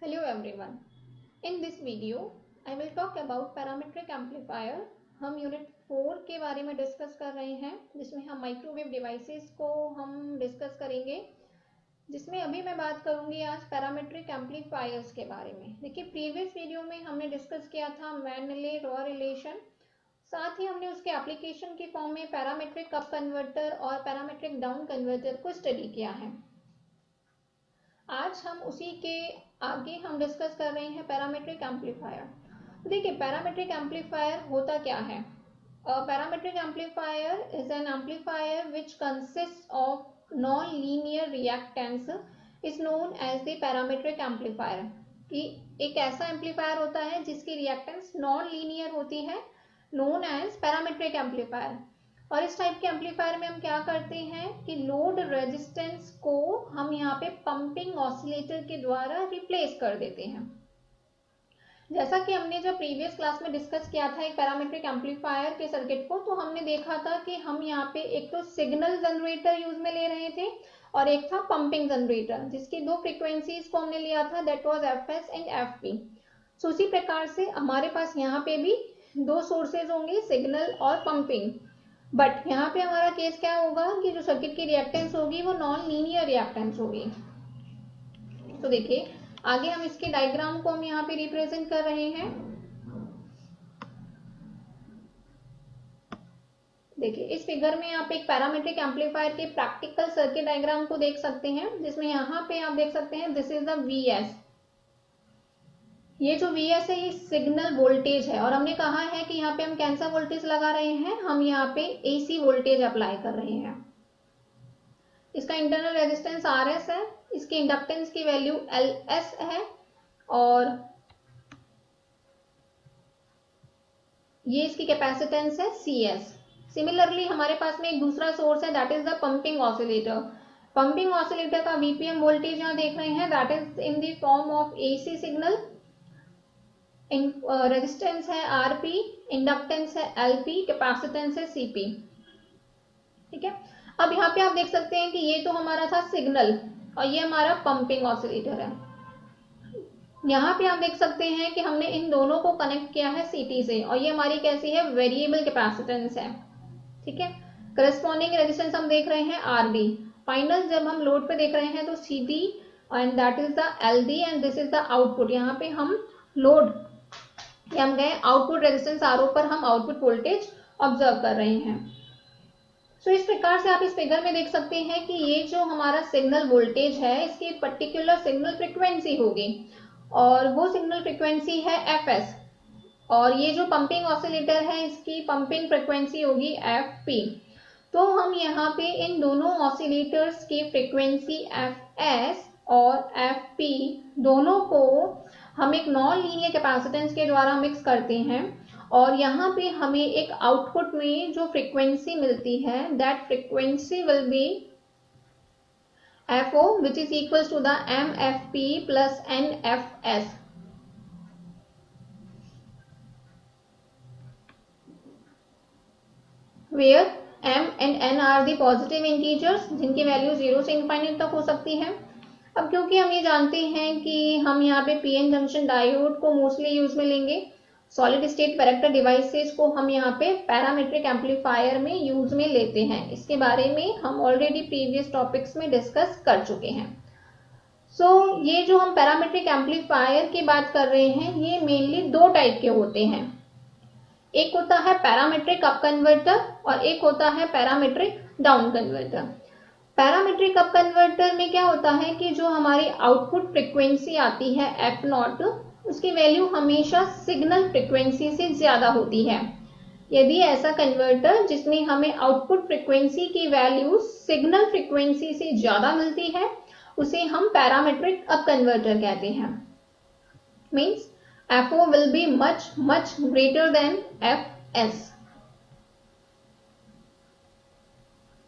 Hello everyone. In this video, I will talk about parametric amplifier. हम unit 4 के बारे में डिस्कस कर रहे हैं, जिसमें हम माइक्रोवेव डिवाइसेस को हम डिस्कस करेंगे, जिसमें अभी मैं बात करूंगी आज पैरामीट्रिक एम्पलीफायर्स के बारे में। देखिए, प्रीवियस वीडियो में हमने डिस्कस किया था मैन-ले-रॉ रिलेशन, साथ ही हमने उसके एप्लीकेशन के फॉर्म में पैरामीट्रिक अप कन्वर्टर और पैरामीट्रिक डाउन कन्वर्टर को स्टडी किया है। आज हम उसी के आगे हम डिस्कस कर रहे हैं पैरामीट्रिक एम्पलीफायर। देखिए, पैरामीट्रिक एम्पलीफायर होता क्या है? Parametric amplifier is an amplifier which consist of non linear reactance is known as the parametric amplifier. कि एक ऐसा एम्पलीफायर होता है जिसकी रिएक्टेंस नॉन लीनियर होती है, नोन एज पैरामीट्रिक एम्पलीफायर। और इस टाइप के एम्पलीफायर में हम क्या करते हैं कि लोड रेजिस्टेंस को हम यहाँ पे पंपिंग ऑसिलेटर के द्वारा रिप्लेस कर देते हैं। जैसा कि हमने जब प्रीवियस क्लास में डिस्कस किया था एक पैरामीट्रिक एम्पलीफायर के सर्किट को, तो हमने देखा था कि हम यहाँ पे एक तो सिग्नल जनरेटर यूज में ले रहे थे और एक था पंपिंग जनरेटर, जिसकी दो फ्रीक्वेंसीज को हमने लिया था, that was FS and FP. So उसी प्रकार से हमारे पास यहाँ पे भी दो सोर्सेज होंगे, सिग्नल और पंपिंग। बट यहाँ पे हमारा केस क्या होगा कि जो सर्किट की रिएक्टेंस होगी वो नॉन लीनियर रिएक्टेंस होगी। तो देखिए, आगे हम इसके डायग्राम को हम यहाँ पे रिप्रेजेंट कर रहे हैं। देखिए, इस फिगर में आप एक पैरामीट्रिक एम्पलीफायर के प्रैक्टिकल सर्किट डायग्राम को देख सकते हैं, जिसमें यहाँ पे आप देख सकते हैं दिस इज द वीएस। ये जो Vs है ये सिग्नल वोल्टेज है, और हमने कहा है कि यहाँ पे हम कैसा वोल्टेज लगा रहे हैं, हम यहाँ पे AC वोल्टेज अप्लाई कर रहे हैं। इसका इंटरनल रेजिस्टेंस Rs है, इसकी इंडक्टेंस की वैल्यू Ls है, और ये इसकी कैपेसिटेंस है Cs। सिमिलरली हमारे पास में एक दूसरा सोर्स है, that is the pumping oscillator. Pumping oscillator का VPM वोल्टेज यहाँ देख रहे हैं, that is in the form of AC signal. Resistance है Rp, इंडक्टेंस है Lp, कैपेसिटेंस है Cp। ठीक है, अब यहाँ पे आप देख सकते हैं कि ये तो हमारा था सिग्नल और ये हमारा पंपिंग ऑसिलेटर है। यहाँ पे आप देख सकते हैं कि हमने इन दोनों को कनेक्ट किया है Ct से, और ये हमारी कैसी है, वेरिएबल कैपेसिटेंस है। ठीक है, करस्पॉन्डिंग रेजिस्टेंस हम देख रहे हैं Rd। फाइनल जब हम लोड पे देख रहे हैं तो Cd and that is the Ld and this is the output. यहाँ पे हम लोड या हम गए आउटपुट रेजिस्टेंस आरओ पर हम आउटपुट वोल्टेज ऑब्जर्व कर रहे हैं। सो इस प्रकार से आप इस फिगर में देख सकते हैं कि ये जो हमारा सिग्नल वोल्टेज है, इसकी पर्टिकुलर सिग्नल फ्रीक्वेंसी होगी, और वो सिग्नल फ्रीक्वेंसी है fs, और ये जो पंपिंग ऑसिलेटर है इसकी पंपिंग फ्रीक्वेंसी होगी fp। तो हम यहाँ पे इन दोनों ऑसिलेटर्स की फ्रीक्वेंसी fs और fp दोनों को हम एक नॉन लीनियर कैपेसिटेंस के द्वारा मिक्स करते हैं, और यहाँ पे हमें एक आउटपुट में जो फ्रीक्वेंसी मिलती है, that frequency will be FO which is equals to the MFP plus NFS। where M and N are the positive integers जिनकी वैल्यू 0 से इनफाइनाइट तक हो सकती है। अब क्योंकि हम ये जानते हैं कि हम यहाँ पे पीएन जंक्शन डायोड को मोस्टली यूज में लेंगे, सॉलिड स्टेट वैरेक्टर डिवाइसेस को हम यहाँ पे पैरामीट्रिक एम्पलीफायर में यूज में लेते हैं। इसके बारे में हम ऑलरेडी प्रीवियस टॉपिक्स में डिस्कस कर चुके हैं। सो ये जो हम पैरामीट्रिक एम्पलीफायर की बात कर रहे हैं, ये मेनली दो टाइप के होते हैं। एक होता है पैरामीट्रिक अप कन्वर्टर और एक होता है parametric down converter. Parametric up converter में क्या होता है कि जो हमारी आउटपुट फ्रीक्वेंसी आती है f0, उसकी वैल्यू हमेशा सिग्नल फ्रीक्वेंसी से ज्यादा होती है। यदि ऐसा कन्वर्टर जिसमें हमें आउटपुट फ्रीक्वेंसी की वैल्यू सिग्नल फ्रीक्वेंसी से ज्यादा मिलती है, उसे हम पैरामीट्रिक अप कन्वर्टर कहते हैं। Means FO will be much greater than FS.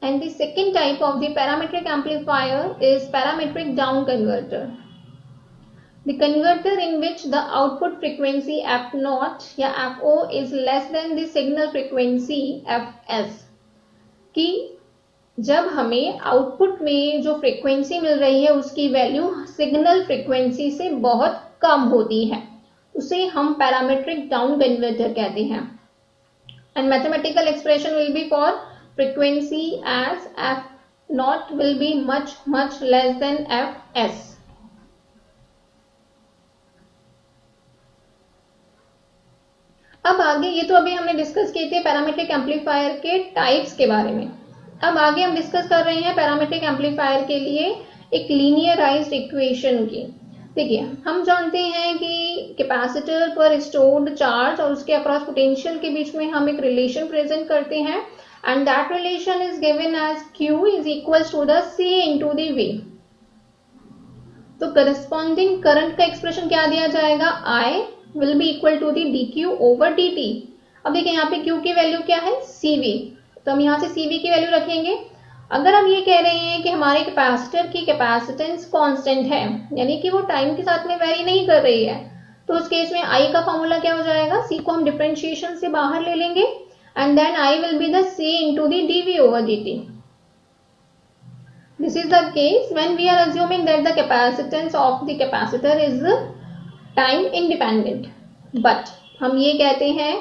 And the second type of the parametric amplifier is parametric down converter. The converter in which the output frequency F0 या FO is less than the signal frequency FS. कि जब हमें output में जो frequency मिल रही है उसकी value signal frequency से बहुत कम होती है, उसे हम पैरामीट्रिक डाउन कन्वर्टर कहते हैं। And mathematical expression will be for frequency as f naught will be much much less than f s. अब आगे, ये तो अभी हमने डिस्कस किए थे पैरामीट्रिक एम्पलीफायर के टाइप्स के बारे में। अब आगे हम डिस्कस कर रहे हैं पैरामीट्रिक एम्पलीफायर के लिए एक लीनियराइज्ड इक्वेशन की। देखिए, हम जानते हैं कि कैपेसिटर पर स्टोर्ड चार्ज और उसके अक्रॉस पोटेंशियल के बीच में हम एक रिलेशन प्रेजेंट करते हैं and that relation is given as Q is equal to the C into the V। तो करस्पॉन्डिंग करंट का एक्सप्रेशन क्या दिया जाएगा, I will be equal to the dq over dt। अब देखिए यहाँ पे Q की वैल्यू क्या है, CV, तो हम यहाँ से CV की वैल्यू रखेंगे। अगर हम ये कह रहे हैं कि हमारे कैपेसिटर की कैपेसिटेंस कांस्टेंट है, यानी कि वो टाइम के साथ में वेरी नहीं कर रही है, तो उस केस में I का फॉर्मूला क्या हो जाएगा, C को हम डिफरेंशिएशन से बाहर ले लेंगे and then I will be the C into the dV over dt। This is the case when we are assuming that the capacitance of the capacitor is time independent. But हम ये कहते हैं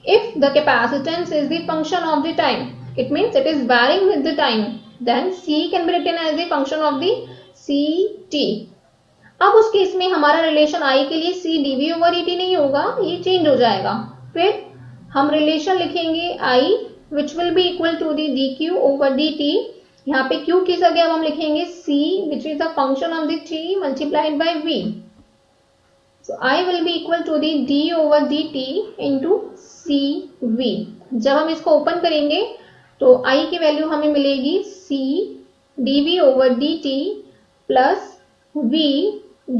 if the capacitance is the function of the time, it means it is varying with the time, then C can be written as the function of the CT। अब उस case में हमारा relation I के लिए C dV over dt नहीं होगा, ये change हो जाएगा। फिर हम रिलेशन लिखेंगे I which will be equal to the dq over dt। यहाँ पे Q की जगह अब हम लिखेंगे C which is the function of the T multiplied by V। So I will be equal to the d over dt into CV। जब हम इसको ओपन करेंगे तो I की वैल्यू हमें मिलेगी C dV over dt plus V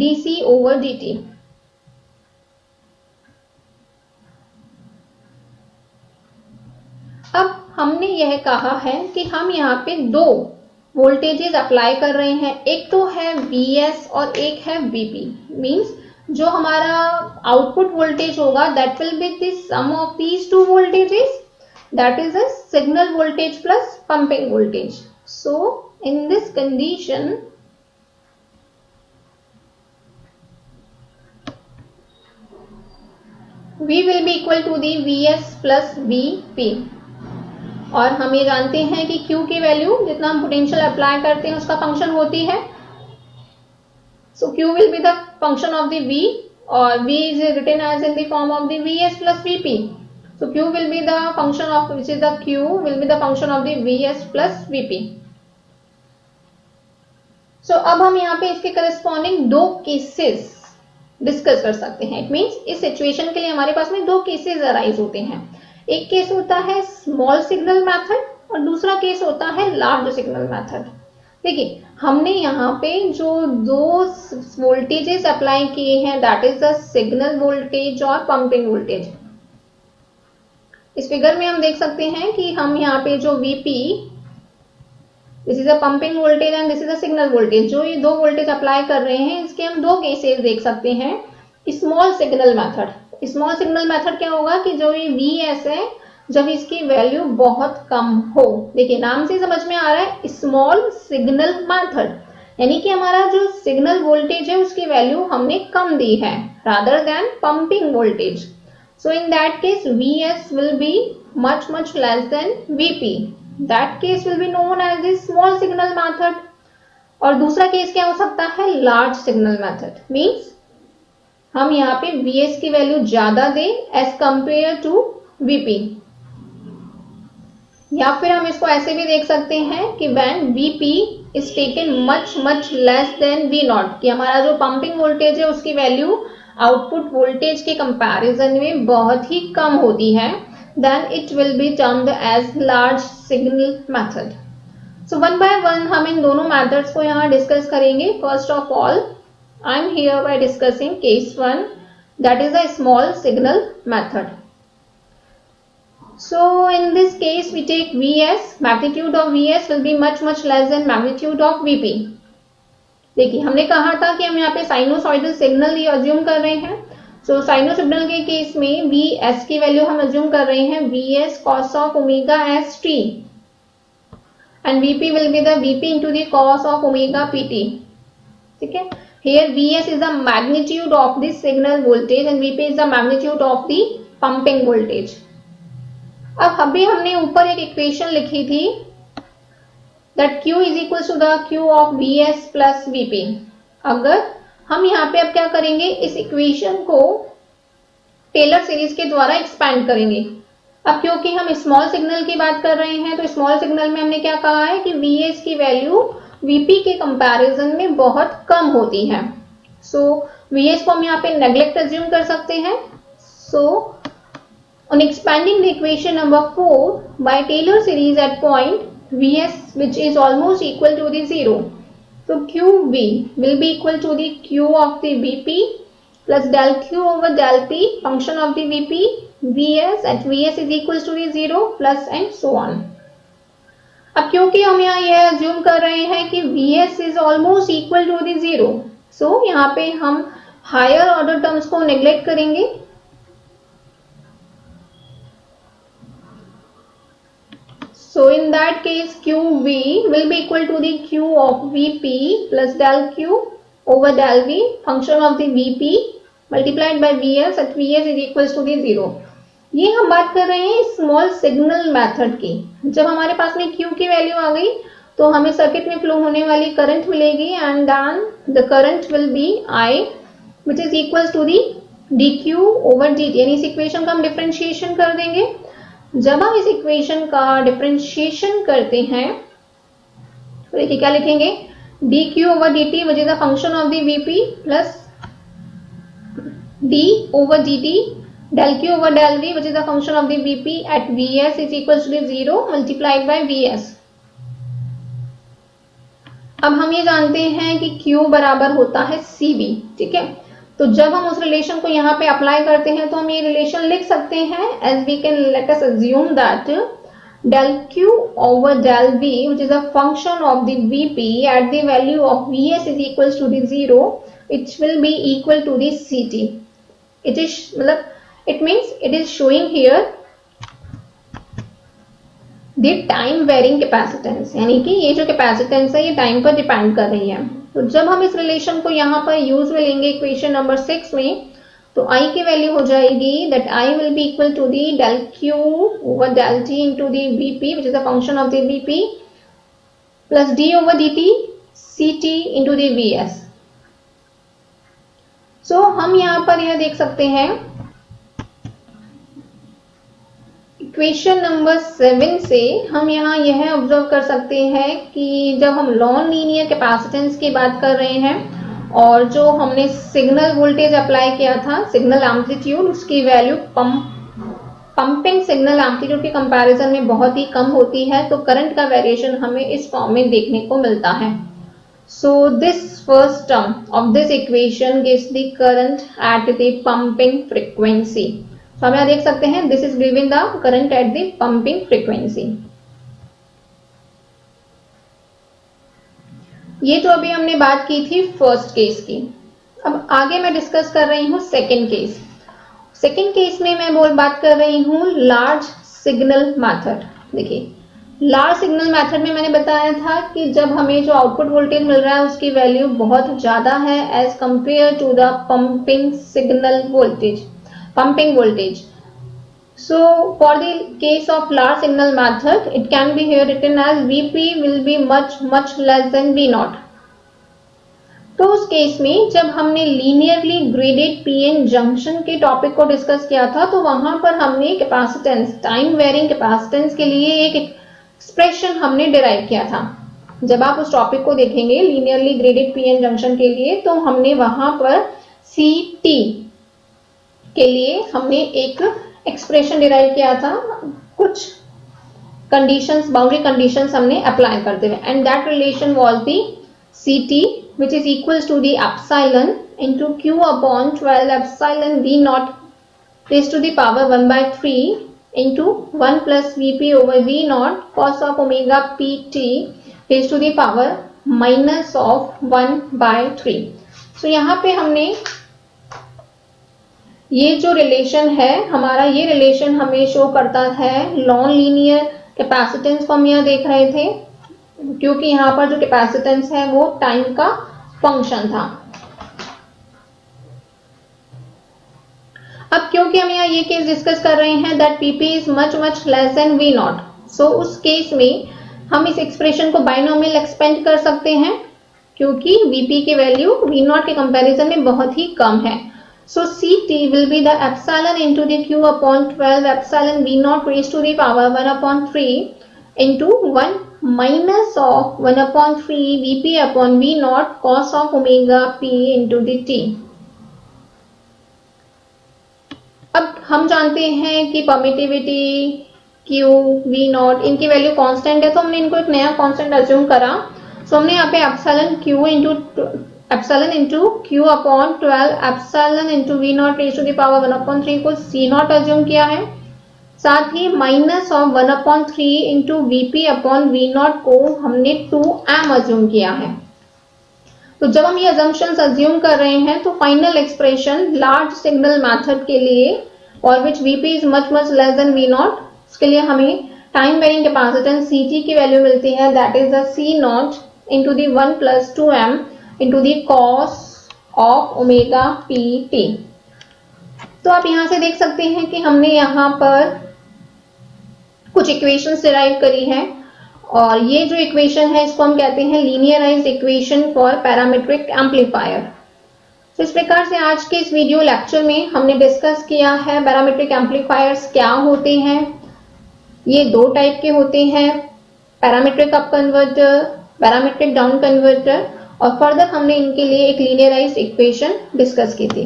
dC over dt। अब हमने यह कहा है कि हम यहाँ पे दो वोल्टेजेस अप्लाई कर रहे हैं, एक तो है Vs और एक है Vp। मीन्स जो हमारा आउटपुट वोल्टेज होगा that will be the sum of these two voltages, that is a signal voltage plus pumping voltage. So in this condition V will be equal to the Vs plus Vp। और हम ये जानते हैं कि Q की value जितना हम potential apply करते हैं उसका फंक्शन होती है। So Q will be the function of the V, or V is written as in the form of the Vs plus Vp. So Q will be the function of, which is the Q will be the function of the Vs plus Vp. So अब हम यहाँ पे इसके corresponding दो cases discuss कर सकते हैं। It means इस सिचुएशन के लिए हमारे पास में दो केसेस अराइज होते हैं। एक केस होता है स्मॉल सिग्नल मेथड और दूसरा केस होता है लार्ज सिग्नल मेथड। देखिए, हमने यहाँ पे जो दो वोल्टेजेस अप्लाई किए हैं that is the signal voltage और पंपिंग वोल्टेज। इस फिगर में हम देख सकते हैं कि हम यहाँ पे जो Vp, this is a pumping voltage and this is a signal voltage, जो ये दो वोल्टेज अप्लाई कर रहे हैं इसके हम दो केसेस देख सकते हैं। Small signal method, small signal method क्या होगा कि जो ये Vs है जब इसकी वैल्यू बहुत कम हो। देखिए, नाम से समझ में आ रहा है स्मॉल सिग्नल मेथड, यानी कि हमारा जो सिग्नल वोल्टेज है उसकी वैल्यू हमने कम दी है rather than pumping voltage. So in that case Vs will be much much less than Vp। That case will be known as the small signal method. और दूसरा केस क्या हो सकता है, लार्ज सिग्नल मेथड। मीन्स हम यहाँ पे Vs की वैल्यू ज्यादा दें एज कंपेयर टू Vp। या फिर हम इसको ऐसे भी देख सकते हैं कि when Vp is taken much much less than V0, कि हमारा जो पंपिंग वोल्टेज है उसकी वैल्यू आउटपुट वोल्टेज के कंपैरिजन में बहुत ही कम होती है, then it will be termed as large signal method। So one by one हम इन दोनों मेथड्स को यहाँ डिस्कस करेंगे। First of all I am here bye discussing case 1, that is a small signal method। So in this case we take Vs, magnitude of Vs will be much much less than magnitude of Vp। देखिए, हमने कहा था कि हम यहाँ पे sinusoidal signal ये assume कर रहे हैं। सो साइनोसिग्नल के केस में Vs की वैल्यू हम अज्यूम कर रहे हैं Vs cos of omega s t। and Vp will be the Vp into the cos of omega Pt. ठीक है, here Vs is the magnitude of the signal voltage and Vp is the magnitude of the pumping voltage. अब अभी हमने ऊपर एक equation लिखी थी that Q is equals to the Q of Vs plus Vp. अगर हम यहाँ पे अब क्या करेंगे, इस इक्वेशन को टेलर सीरीज के द्वारा एक्सपैंड करेंगे. अब क्योंकि हम स्मॉल सिग्नल की बात कर रहे हैं तो स्मॉल सिग्नल में हमने क्या कहा है कि Vs की वैल्यू Vp के कंपैरिजन में बहुत कम होती है. सो Vs को हम यहाँ पे नेग्लेक्ट अज्यूम कर सकते हैं. So on expanding the equation number 4 by Taylor series at point Vs which is almost equal to the 0. So QV will be equal to the Q of the Vp plus del Q over del P function of the Vp. Vs at Vs is equals to the 0 plus and so on. अब क्योंकि हम यहाँ यह assume कर रहे हैं कि Vs is almost equal to the 0, so यहाँ पे हम हायर ऑर्डर टर्म्स को नेग्लेक्ट करेंगे. So in that case QV will be equal to the Q of Vp plus del Q over del V function of the Vp multiplied by Vs at Vs is equals to the 0. ये हम बात कर रहे हैं small signal method की. जब हमारे पास में Q की वैल्यू आ गई तो हमें सर्किट में फ्लो होने वाली करंट मिलेगी and then the current will be I which is equals to the dq over dt. यानी इस इक्वेशन का हम डिफरेंशिएशन कर देंगे. जब हम इस इक्वेशन का डिफरेंशिएशन करते हैं तो देखिए क्या लिखेंगे, dq over dt which is a function of the Vp plus d over dt del q over del v which is a function of the Vp at Vs is equals to 0 multiplied by Vs. अब हम ये जानते हैं कि Q बराबर होता है Cv. ठीक है, तो जब हम उस रिलेशन को यहाँ पे अप्लाई करते हैं तो हम ये रिलेशन लिख सकते हैं as we can let us assume that del Q over del V which is a function of the Vp at the value of Vs is equals to the 0, it will be equal to the Ct. It is मतलब it means it is showing here the time varying capacitance, यानी कि ये जो capacitance है ये time पर depend कर रही है. तो जब हम इस रिलेशन को यहाँ पर यूज में लेंगे इक्वेशन नंबर 6 में तो I की वैल्यू हो जाएगी that I will be equal to the del Q over del T into the Vp which is a function of the Vp plus d over dt Ct into the Vs. So हम यहाँ पर यह देख सकते हैं equation number 7 से हम यहाँ यह ऑब्जर्व कर सकते हैं कि जब हम नॉन लीनियर कैपेसिटेंस की बात कर रहे हैं और जो हमने सिग्नल वोल्टेज अप्लाई किया था सिग्नल एम्पलीट्यूड उसकी वैल्यू पंपिंग सिग्नल एम्पलीट्यूड के कंपैरिजन में बहुत ही कम होती है तो करंट का वेरिएशन हमें इस फॉर्म में देखने को मिलता है. So this first term of this equation gives the current at the pumping frequency. तो हम यहाँ देख सकते हैं this is giving the current at the pumping frequency. ये जो अभी हमने बात की थी फर्स्ट केस की. अब आगे मैं डिस्कस कर रही हूँ सेकंड केस. सेकंड केस में मैं बात कर रही हूँ लार्ज सिग्नल मेथड. देखिए लार्ज सिग्नल मेथड में मैंने बताया था कि जब हमें जो आउटपुट वोल्टेज मिल रहा है उसकी वैल्यू बहुत ज्यादा है as compare to the pumping signal voltage pumping voltage. So for the case of large signal method it can be here written as Vp will be much less than V0. तो उस case में जब हमने linearly graded PN junction के topic को discuss किया था तो वहां पर हमने कैपेसिटेंस टाइम वेरिंग कैपेसिटेंस के लिए एक एक्सप्रेशन हमने डिराइव किया था. जब आप उस टॉपिक को देखेंगे लीनियरली ग्रेडेड पीएन जंक्शन के लिए तो हमने वहां पर Ct के लिए हमने एक एक्सप्रेशन डिराइव किया था कुछ कंडीशंस बाउंड्री कंडीशंस हमने अप्लाई करते हुए and that relation was the Ct which is equals to the epsilon into Q upon 12 epsilon V0 raised to the power 1 by 3 into 1 plus Vp over V0 cos of omega Pt raised to the power minus of 1 by 3. So यहाँ पे हमने ये जो relation है हमारा ये relation हमें show करता है नॉन लीनियर कैपेसिटेंस को हम यहाँ देख रहे थे क्योंकि यहाँ पर जो कैपेसिटेंस है वो टाइम का फंक्शन था। अब क्योंकि हम यहाँ ये केस डिस्कस कर रहे हैं that PP is much much less than V naught, so उस केस में हम इस एक्सप्रेशन को बाइनोमियल एक्सपेंड कर सकते हैं क्योंकि वीपी की वैल्यू वी नॉट के कंपैरिजन में बहुत ही कम है। So C T will be the epsilon into the Q upon 12 epsilon V naught raise to the power 1/3 into 1 minus of 1/3 VP upon V naught cos of omega P into the T. अब हम जानते हैं कि permittivity Q V naught इनकी value constant है, तो हमने इनको एक नया कांस्टेंट अज्यूम करा। सो हमने यहाँ पे epsilon into Q upon 12 epsilon into V naught raise to the power 1/3 को सी नॉट अज्यूम किया है। साथ ही minus of 1/3 into VP upon V naught को हमने 2m अज्यूम किया है। तो जब हम ये अजम्पशंस अज्यूम कर रहे हैं तो final expression large signal method के लिए और which VP is much much less than V naught, उसके लिए हमें टाइम वेरिंग कैपेसिटेंस सीटी की वैल्यू मिलती है that is the c naught into the 1 + 2m into the cos of omega p t. तो आप यहां से देख सकते हैं कि हमने यहाँ पर कुछ इक्वेशंस डिराइव करी है और ये जो इक्वेशन है इसको हम कहते हैं लीनियराइज्ड इक्वेशन फॉर पैरामीट्रिक एम्पलीफायर। तो इस प्रकार से आज के इस वीडियो लेक्चर में हमने डिस्कस किया है पैरामीट्रिक एम्पलीफायर्स क्या होते हैं। ये दो टाइप के होते हैं, parametric up converter, parametric down converter, और फर्दर हमने इनके लिए एक लीनियराइज्ड इक्वेशन डिस्कस की थी।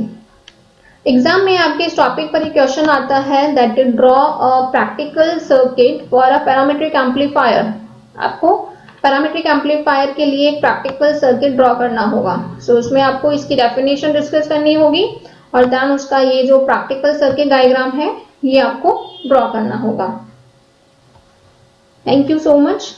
एग्जाम में आपके इस टॉपिक पर एक क्वेश्चन आता है that draw a practical circuit for a parametric amplifier. आपको पैरामीट्रिक एम्पलीफायर के लिए एक प्रैक्टिकल सर्किट ड्रॉ करना होगा। सो उसमें आपको इसकी डेफिनेशन डिस्कस करनी होगी और देन उसका ये जो प्रैक्टिकल सर्किट डायग्राम है ये आपको ड्रॉ करना होगा। Thank you so much.